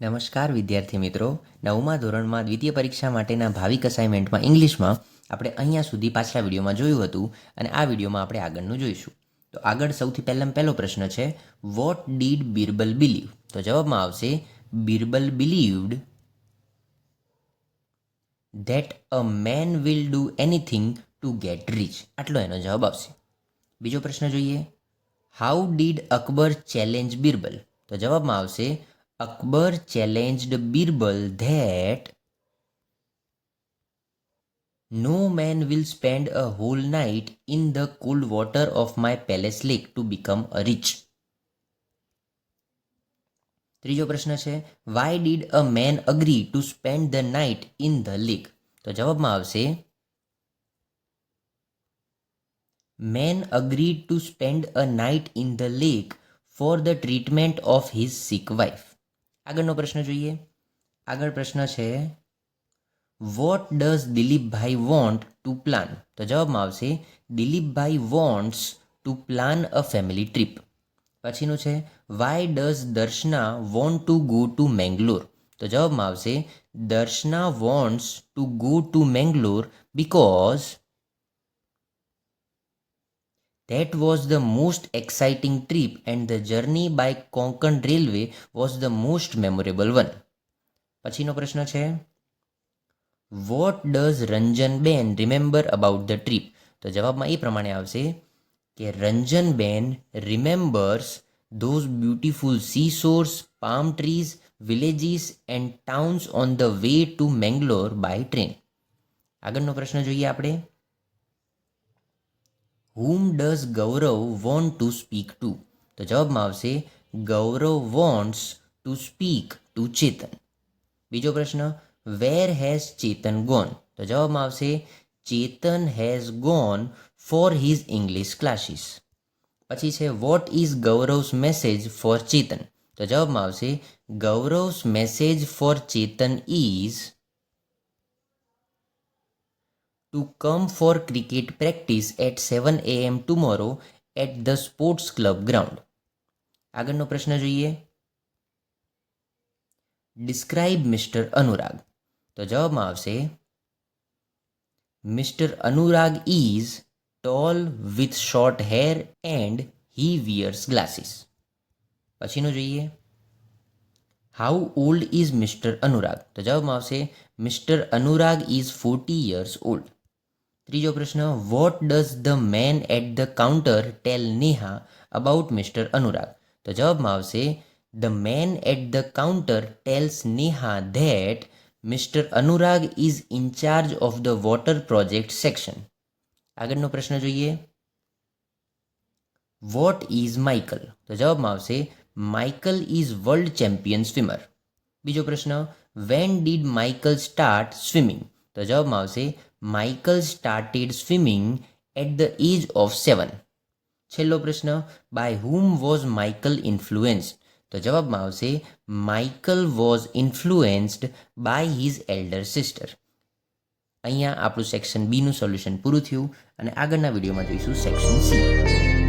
નમસ્કાર વિદ્યાર્થી મિત્રો. નવમા ધોરણમાં દ્વિતીય પરીક્ષા માટેના ભાવિક અસાઇનમેન્ટમાં ઇંગ્લિશમાં આપણે અહીંયા સુધી પાછલા વિડીયોમાં જોયું હતું અને આ વિડીયોમાં આપણે આગળનું જોઈશું. તો આગળ સૌથી પહેલો પ્રશ્ન છે, વોટ ડીડ બિરબલ બિલીવ? તો જવાબમાં આવશે Birbal believed that a man will do anything to get rich. આટલો એનો જવાબ આવશે. બીજો પ્રશ્ન જોઈએ, how did Akbar challenge Birbal? તો જવાબમાં આવશે Akbar challenged Birbal that no man will spend a whole night in the cool water of my palace lake to become a rich. ત્રીજો પ્રશ્ન છે, why did a man agree to spend the night in the lake? તો જવાબમાં આવશે man agreed to spend a night in the lake for the treatment of his sick wife. આગળનો પ્રશ્ન જોઈએ. આગળ પ્રશ્ન છે, what does Dilipbhai want to plan? તો જવાબમાં આવશે Dilipbhai wants to plan a family trip. પછીનું છે, why does Darshana want to go to Mangalore? તો જવાબમાં આવશે Darshana wants to go to Mangalore because that was the most exciting trip and the journey by Konkan Railway was the most memorable one. પછીનો પ્રશ્ન છે, what does Ranjanben remember about the trip? તો જવાબમાં એ પ્રમાણે આવશે કે Ranjanben remembers those beautiful seashores, palm trees, villages and towns on the way to Mangalore by train. આગળનો પ્રશ્ન જોઈએ આપણે, whom does Gaurav want to speak to? તો જવાબમાં આવશે ગૌરવ wants to speak to ચેતન. બીજો પ્રશ્ન, where has ચેતન gone? તો જવાબમાં આવશે ચેતન has gone for his English classes. પછી છે, what is ગૌરવ્સ message for ચેતન? તો જવાબમાં આવશે ગૌરવ્સ message for Chetan is to come for cricket practice at 7 AM tomorrow at the sports club ground. આગળનો પ્રશ્ન જોઈએ, describe Mr. અનુરાગ? તો જવાબમાં આવશે Mr. Anurag is tall with short hair and he wears glasses. પછીનું જોઈએ, how old is Mr. Anurag? તો જવાબમાં આવશે Mr. Anurag is 40 years old. ત્રીજો પ્રશ્ન, what does the man at the counter tell Neha about mister Anurag? તો જવાબમાં આવશે the man at the counter tells Neha that mister Anurag is in charge of the water project section. આગળનો પ્રશ્ન જોઈએ, વોટ ઇઝ માઇકલ? તો જવાબમાં આવશે Michael is world champion swimmer. બીજો પ્રશ્ન, when did Michael start swimming? તો જવાબમાં આવશે Michael started swimming at the age of 7. છેલ્લો પ્રશ્ન, by whom was Michael influenced? તો જવાબમાં આવશે Michael was influenced by his elder sister. અહીંયા આપણું સેક્શન બીનું સોલ્યુશન પૂરું થયું અને આગળના વિડીયોમાં જોઈશું સેક્શન સી.